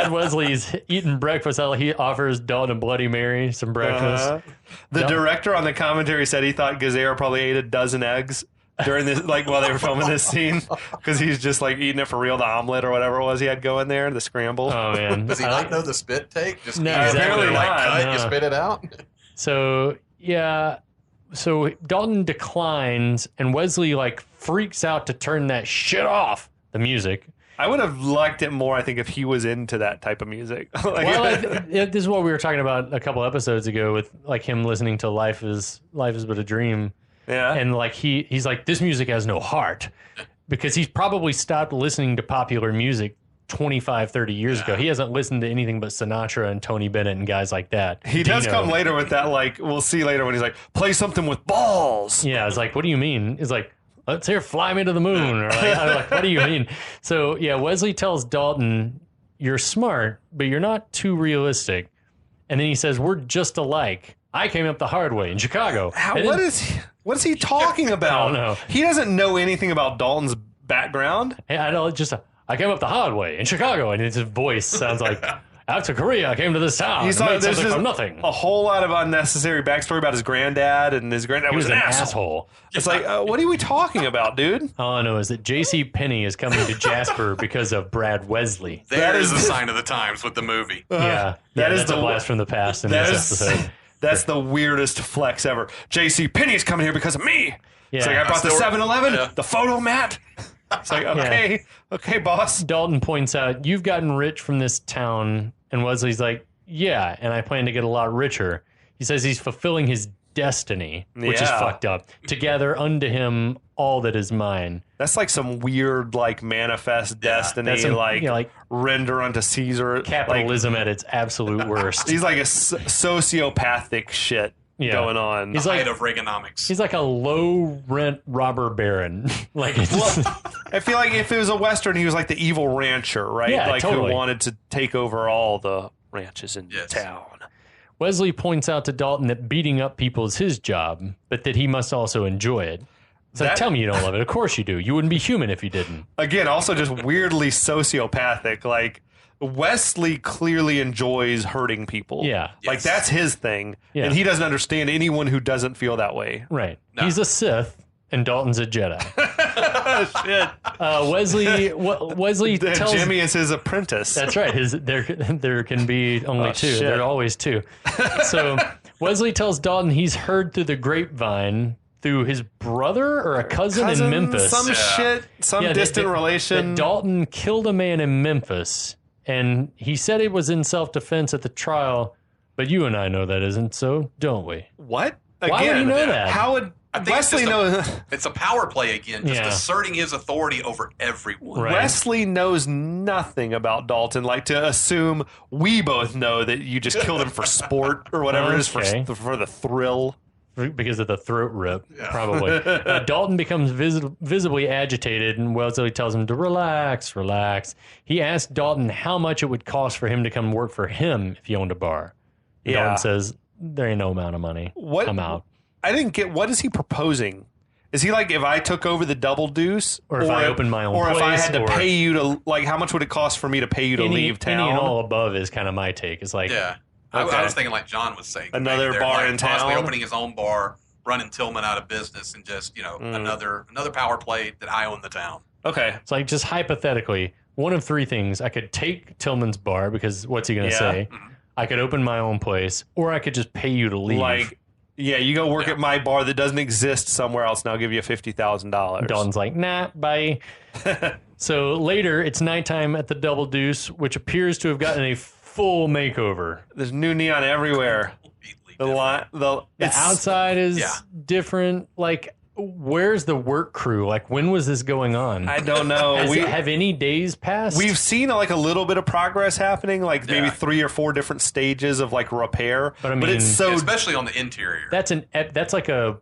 Wesley's eating breakfast. He offers Dalton a Bloody Mary, some breakfast. The director on the commentary said he thought Gazera probably ate a dozen eggs during this, like while they were filming this scene, because he's just like eating it for real, the omelet or whatever it was he had going there, the scramble. Oh man, does he not know the spit take? Just no, apparently not. You spit it out. So yeah. So Dalton declines, and Wesley like freaks out to turn that shit off. The music. I would have liked it more, I think, if he was into that type of music. This is what we were talking about a couple episodes ago with like him listening to "Life Is But a Dream." Yeah, and like he's like, this music has no heart, because he's probably stopped listening to popular music 25, 30 years ago. He hasn't listened to anything but Sinatra and Tony Bennett and guys like that. He does come later with that, like, we'll see later when he's like, play something with balls. Yeah, it's like, what do you mean? It's like, let's hear Fly Me to the Moon. Or like, I'm like, what do you mean? So, yeah, Wesley tells Dalton, you're smart, but you're not too realistic. And then he says, we're just alike. I came up the hard way in Chicago. What is he talking about? I don't know. He doesn't know anything about Dalton's background. I know, I came up the hard way in Chicago, and his voice sounds like, after Korea, I came to this town. He's like, there's something from nothing. A whole lot of unnecessary backstory about his granddad, and his granddad was an asshole. It's like, what are we talking about, dude? All I know is that J.C. Penney is coming to Jasper because of Brad Wesley. That is a sign of the times with the movie. That is the blast from the past in this episode. That's the weirdest flex ever. J.C. Penney's coming here because of me. Yeah. It's like, I brought the 7-Eleven, the photo mat. It's like, okay, boss. Dalton points out, you've gotten rich from this town. And Wesley's like, yeah, and I plan to get a lot richer. He says he's fulfilling his destiny, which is fucked up. To gather unto him all that is mine. That's like some weird, like, manifest destiny, like render unto Caesar. Capitalism at its absolute worst. He's like a sociopathic shit going on. He's like of Reaganomics. He's like a low-rent robber baron. I feel like if it was a Western, he was like the evil rancher, right? Yeah, like totally. who wanted to take over all the ranches in town. Wesley points out to Dalton that beating up people is his job, but that he must also enjoy it. So tell me you don't love it. Of course you do. You wouldn't be human if you didn't. Again, also just weirdly sociopathic. Like, Wesley clearly enjoys hurting people. Yeah. Like, that's his thing. Yeah. And he doesn't understand anyone who doesn't feel that way. Right. No. He's a Sith, and Dalton's a Jedi. Shit. Wesley tells... Jimmy is his apprentice. That's right. There can be only two. Shit. There are always two. So Wesley tells Dalton he's heard through the grapevine through his brother or a cousin in Memphis. Some shit, distant relation. That Dalton killed a man in Memphis, and he said it was in self-defense at the trial, but you and I know that isn't so, don't we? What? Why would he know that? How would Wesley know? It's a power play again, just asserting his authority over everyone. Right. Wesley knows nothing about Dalton. Like to assume we both know that you just killed him for sport or whatever it is for the thrill. Because of the throat rip, probably. Dalton becomes visibly agitated, and Wesley tells him to relax. He asks Dalton how much it would cost for him to come work for him if he owned a bar. Dalton says, there ain't no amount of money. I'm out. I didn't get, what is he proposing? Is he like, if I took over the Double Deuce? Or if I opened my own place? Or if I had to pay you to, like, how much would it cost for me to pay you to leave town? Any and all above is kind of my take. It's like... Yeah. I was thinking like John was saying. Another bar in town. Possibly opening his own bar, running Tillman out of business, and just, another power play that I own the town. Okay. It's like, just hypothetically, one of three things. I could take Tillman's bar, because what's he going to say? Mm-hmm. I could open my own place, or I could just pay you to leave. Like, you go work at my bar that doesn't exist somewhere else, and I'll give you $50,000. Dalton's like, nah, bye. So later, it's nighttime at the Double Deuce, which appears to have gotten a full makeover. There's new neon everywhere. The outside is different. Like, where's the work crew? Like, when was this going on? I don't know. Have any days passed? We've seen like a little bit of progress happening, like maybe 3 or 4 different stages of like repair. But I mean, it's so especially on the interior. That's like a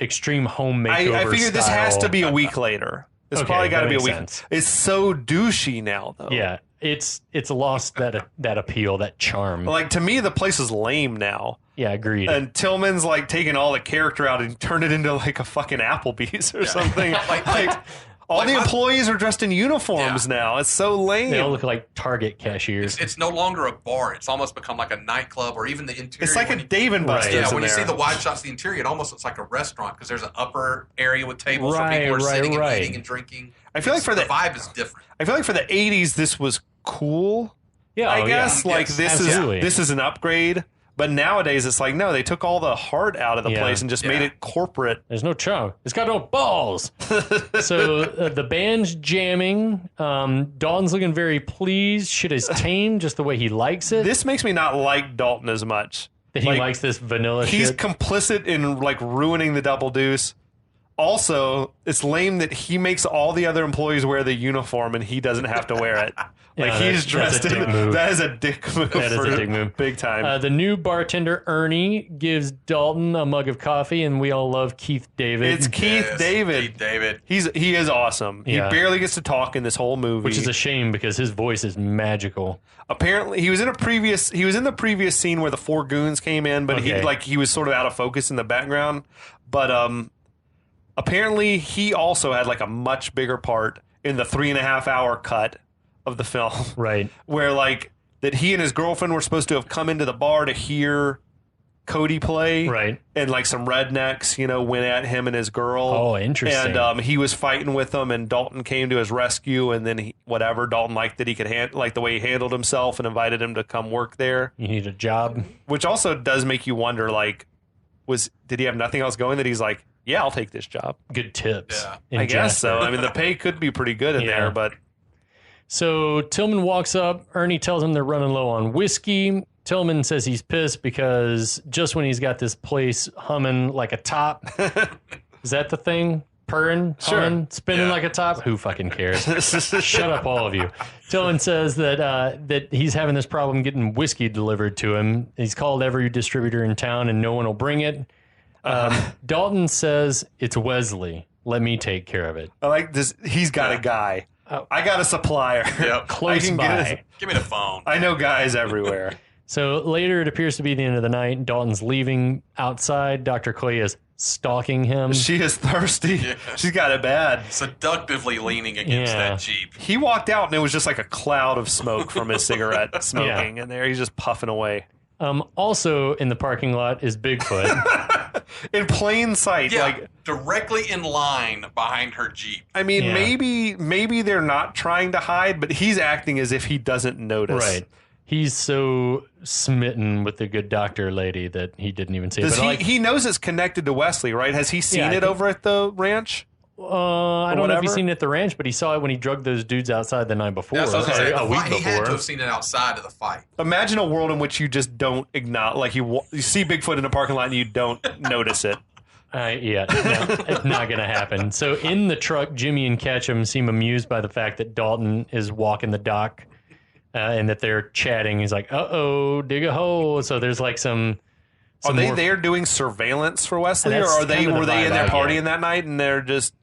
extreme home makeover. I figure this has to be a week later. It's probably got to be a week. Sense. It's so douchey now, though. Yeah. It's lost that appeal, that charm. Like, to me, the place is lame now. Yeah, agreed. And Tillman's like taking all the character out and turned it into like a fucking Applebee's or something. All the employees are dressed in uniforms now. It's so lame. They all look like Target cashiers. It's no longer a bar. It's almost become like a nightclub, or even the interior. It's like a Dave and Buster's. Yeah, when you see the wide shots of the interior, it almost looks like a restaurant, because there's an upper area with tables where people are sitting and eating and drinking. I feel like the vibe is different. I feel like for the 80s, this was cool. Yeah, I guess this is an upgrade. But nowadays, it's like, no, they took all the heart out of the place and just made it corporate. There's no charm. It's got no balls. So the band's jamming. Dalton's looking very pleased. Shit is tame, just the way he likes it. This makes me not like Dalton as much. That he likes this vanilla shit. He's complicit in like ruining the Double Deuce. Also, it's lame that he makes all the other employees wear the uniform and he doesn't have to wear it. Like, he's dressed in. That is a dick move. That is a dick move. Big time. The new bartender, Ernie, gives Dalton a mug of coffee, and we all love Keith David. It's Keith David. Keith David. He is awesome. Yeah. He barely gets to talk in this whole movie. Which is a shame, because his voice is magical. Apparently, he was in the previous scene where the 4 goons came in, but he was sort of out of focus in the background. But apparently, he also had like a much bigger part in the 3.5-hour cut of the film. Right. Where like that he and his girlfriend were supposed to have come into the bar to hear Cody play. Right. And like some rednecks, went at him and his girl. Oh, interesting. And he was fighting with them, and Dalton came to his rescue, and then Dalton liked that he could like the way he handled himself, and invited him to come work there. You need a job. Which also does make you wonder, like, did he have nothing else going that he's like, yeah, I'll take this job. Good tips. Yeah. I guess so. I mean, the pay could be pretty good in there, but... So Tillman walks up. Ernie tells him they're running low on whiskey. Tillman says he's pissed because just when he's got this place humming like a top... Is that the thing? Purring? Humming? Spinning like a top? Who fucking cares? Shut up, all of you. Tillman says that he's having this problem getting whiskey delivered to him. He's called every distributor in town and no one will bring it. Dalton says, it's Wesley. Let me take care of it. I like this. He's got a guy. I got a supplier. Yep. Close by. Give me the phone. I know guys everywhere. So later, it appears to be the end of the night. Dalton's leaving outside. Dr. Clay is stalking him. She is thirsty. Yeah. She's got it bad. Seductively leaning against that Jeep. He walked out, and it was just like a cloud of smoke from his cigarette smoking in there. He's just puffing away. Also in the parking lot is Bigfoot. In plain sight. Like directly in line behind her Jeep. I mean, maybe they're not trying to hide, but he's acting as if he doesn't notice. Right. he's so smitten with the good doctor lady that he didn't even say it. He knows it's connected to Wesley, right? Has he seen it over at the ranch? I don't know if he's seen it at the ranch, but he saw it when he drugged those dudes outside the night before. That's what I was a week he before. had to have seen it outside of the fight. Imagine a world in which you just don't acknowledge, like you see Bigfoot in a parking lot and you don't notice it. It's not going to happen. So in the truck, Jimmy and Ketchum seem amused by the fact that Dalton is walking the dock and that they're chatting. He's like, "Uh-oh, dig a hole." So there's like some Are they there doing surveillance for Wesley, or were they in there partying that night and they're just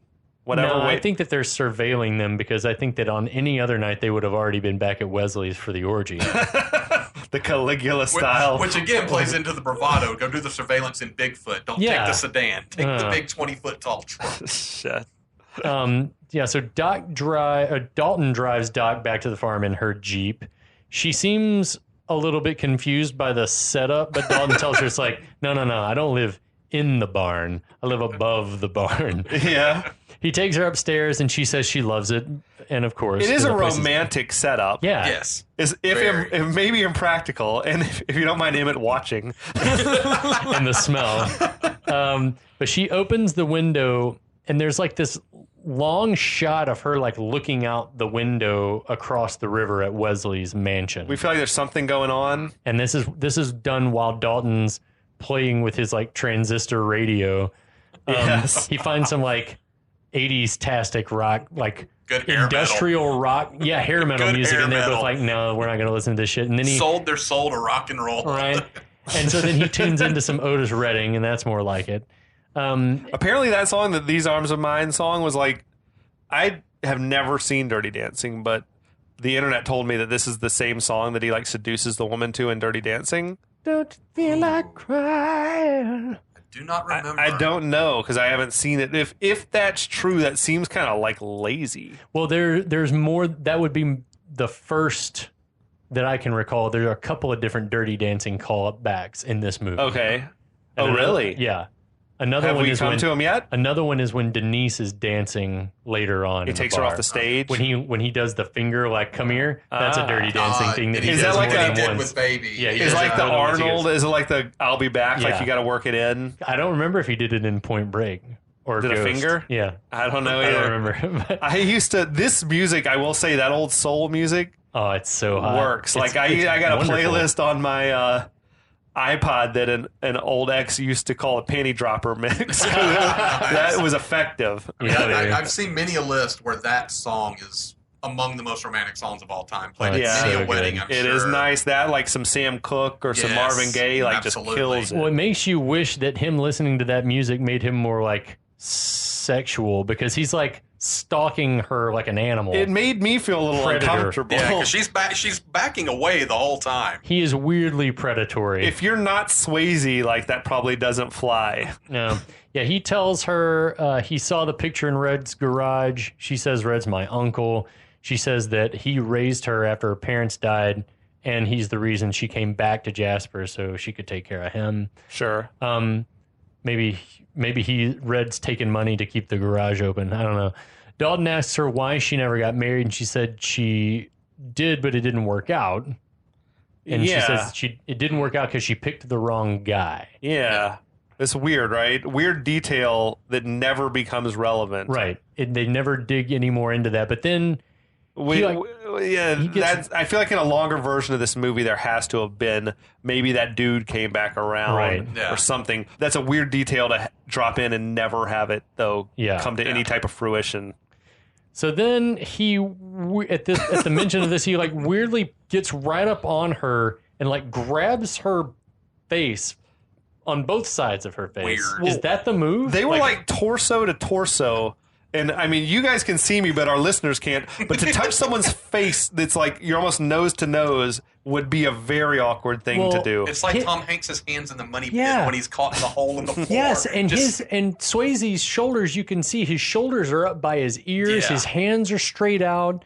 whatever? No, I think that they're surveilling them because I think that on any other night they would have already been back at Wesley's for the orgy. The Caligula style. Which again plays into the bravado. Go do the surveillance in Bigfoot. Don't take the sedan. Take the big 20-foot tall truck. Shit. So Dalton drives Doc back to the farm in her Jeep. She seems a little bit confused by the setup, but Dalton tells her it's like, no, I don't live in the barn. I live above the barn. Yeah. He takes her upstairs and she says she loves it. And of course, it is a romantic setup. Yeah. Yes. If maybe impractical, and if you don't mind Emmett watching. And the smell. But she opens the window and there's like this long shot of her like looking out the window across the river at Wesley's mansion. We feel like there's something going on. And this is done while Dalton's playing with his like transistor radio. Yes. He finds some like 80s tastic rock, like good industrial rock, hair metal music, and they're both like, no, we're not going to listen to this shit. And then he sold their soul to rock and roll, right? And so then he tunes into some Otis Redding, and that's more like it. Apparently, that song, that These Arms of Mine song, was like, I have never seen Dirty Dancing, but the internet told me that this is the same song that he like seduces the woman to in Dirty Dancing. Don't feel like crying. Do not remember. I don't know because I haven't seen it. If that's true, that seems kind of like lazy. Well, there's more. That would be the first that I can recall. There are a couple of different Dirty Dancing call-backs in this movie. Okay. And really? Yeah. Another Have one we is come to him yet? Another one is when Denise is dancing later on. He takes her off the stage when he does the finger like "come here." That's a Dirty Dancing thing that he is does that like more a than did once. with Baby? Yeah, is like the Arnold? Is it like the "I'll be back"? Yeah. Like you got to work it in. I don't remember if he did it in Point Break or did Ghost. A finger? Yeah, I don't know. I Either. don't remember. I used to this music. I will say that old soul music. Oh, it's so hot. Works. It's I got wonderful. a playlist on my iPod that an old ex used to call a panty dropper mix. That was effective. Yeah, I've seen many a list where that song is among the most romantic songs of all time. Played Yeah. at many so a wedding, good. I'm It sure. is nice. That like some Sam Cooke or some Yes, Marvin Gaye just absolutely. kills it. Well, it makes you wish that him listening to that music made him more like sexual because he's like stalking her like an animal. It made me feel a little Predator. uncomfortable. Yeah, because she's backing away the whole time. He is weirdly predatory. If you're not Swayze, like that probably doesn't fly. No. Yeah, he tells her he saw the picture in Red's garage. She says Red's my uncle. She says that he raised her after her parents died, and he's the reason she came back to Jasper so she could take care of him. Sure. Maybe Red's taking money to keep the garage open. I don't know. Dalton asks her why she never got married, and she said she did, but it didn't work out. And she says it didn't work out because she picked the wrong guy. Yeah. It's weird, right? Weird detail that never becomes relevant. Right. They never dig any more into that. But then... I feel like in a longer version of this movie, there has to have been maybe that dude came back around or something. That's a weird detail to drop in and never have it, though, come to any type of fruition. So then he, at the mention of this, he like weirdly gets right up on her and like grabs her face on both sides of her face. Weird. Is that the move? They were like torso to torso. And I mean, you guys can see me, but our listeners can't. But to touch someone's face that's like you're almost nose to nose would be a very awkward thing to do. It's like Tom Hanks' hands in the money pit when he's caught in the hole in the floor. Yes, and and Swayze's shoulders, you can see his shoulders are up by his ears. Yeah. His hands are straight out.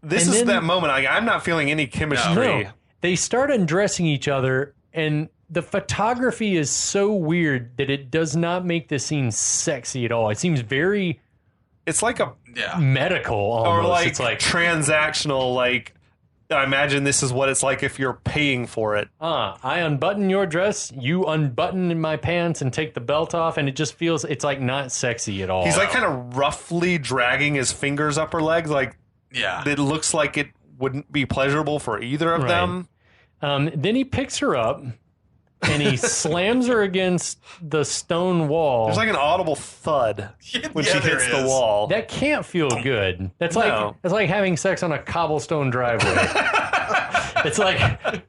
This is that moment. I'm not feeling any chemistry. No, they start undressing each other, and the photography is so weird that it does not make the scene sexy at all. It seems very... It's like a medical almost. Or like, it's like transactional, like I imagine this is what it's like if you're paying for it. I unbutton your dress, you unbutton my pants and take the belt off, and it just feels, it's like not sexy at all. He's like kind of roughly dragging his fingers up her legs, like it looks like it wouldn't be pleasurable for either of them. Then he picks her up and he slams her against the stone wall. There's like an audible thud when she hits the wall. That can't feel good. That's like having sex on a cobblestone driveway. It's like, and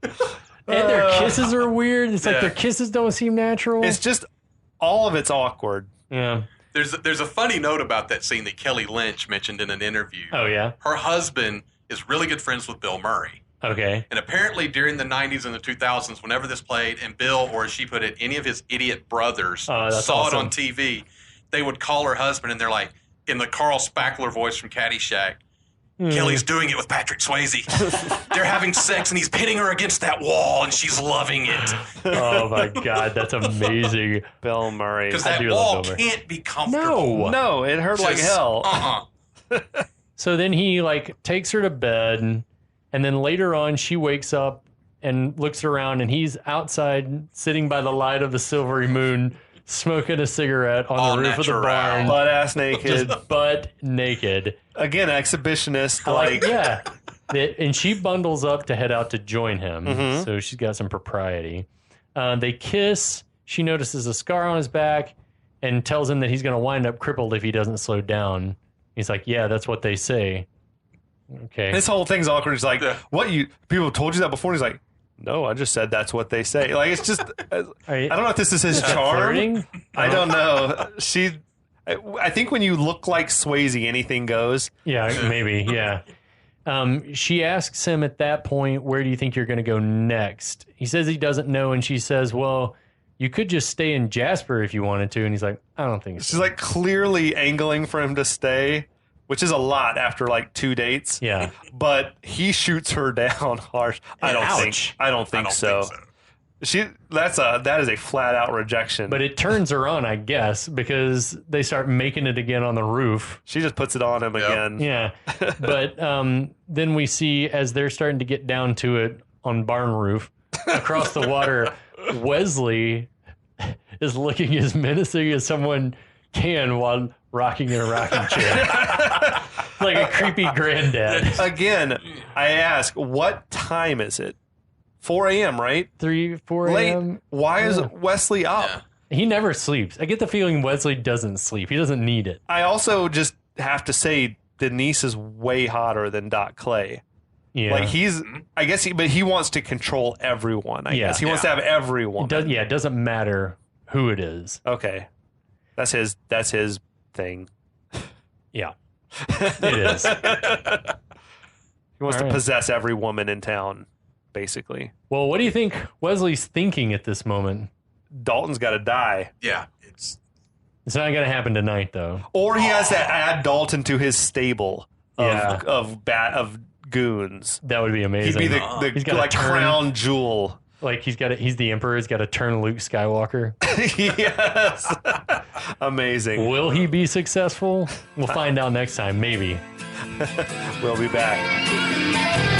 their kisses are weird. It's like their kisses don't seem natural. It's just all of it's awkward. Yeah. There's a funny note about that scene that Kelly Lynch mentioned in an interview. Oh yeah. Her husband is really good friends with Bill Murray. Okay. And apparently during the 90s and the 2000s, whenever this played, and Bill, or as she put it, any of his idiot brothers saw it on TV, they would call her husband, and they're like, in the Carl Spackler voice from Caddyshack, Kelly's doing it with Patrick Swayze. They're having sex, and he's pitting her against that wall, and she's loving it. Oh, my God. That's amazing. Bill Murray. Because that wall can't be comfortable. No, it hurt like hell. So then he, like, takes her to bed, and then later on, she wakes up and looks around, and he's outside sitting by the light of the silvery moon, smoking a cigarette on the roof of the barn. Butt-ass naked. Just butt naked. Again, exhibitionist. Yeah. And she bundles up to head out to join him. So she's got some propriety. They kiss. She notices a scar on his back and tells him that he's going to wind up crippled if he doesn't slow down. He's like, yeah, that's what they say. Okay. This whole thing's awkward. It's like, what, you people have told you that before? And he's like, no, I just said that's what they say. Like, it's just, I don't know if this is his charm. Flirting? I don't know. I think when you look like Swayze, anything goes. Yeah, maybe. Yeah. She asks him at that point, where do you think you're going to go next? He says he doesn't know. And she says, well, you could just stay in Jasper if you wanted to. And he's like, I don't think so. She's like clearly angling for him to stay, which is a lot after like 2 dates. Yeah. But he shoots her down harsh. I don't think so. That is a flat out rejection. But it turns her on, I guess, because they start making it again on the roof. She just puts it on him again. Yeah. But then we see, as they're starting to get down to it on barn roof, across the water, Wesley is looking as menacing as someone can while rocking in a rocking chair. Like a creepy granddad. Again, I ask, what time is it? 4 a.m., right? 4 a.m. Why is Wesley up? Yeah. He never sleeps. I get the feeling Wesley doesn't sleep. He doesn't need it. I also just have to say Denise is way hotter than Doc Clay. Yeah. Like but he wants to control everyone, I guess. He wants to have everyone. It doesn't matter who it is. Okay. That's his thing. Yeah. It is. He wants to possess every woman in town, basically. Well, what do you think Wesley's thinking at this moment? Dalton's got to die. Yeah. It's not going to happen tonight, though. Or he has to add Dalton to his stable of goons. That would be amazing. He'd be the like crown jewel. Like he's the emperor. He's got to turn Luke Skywalker. Yes. Amazing. Will he be successful? We'll find out next time. Maybe. We'll be back.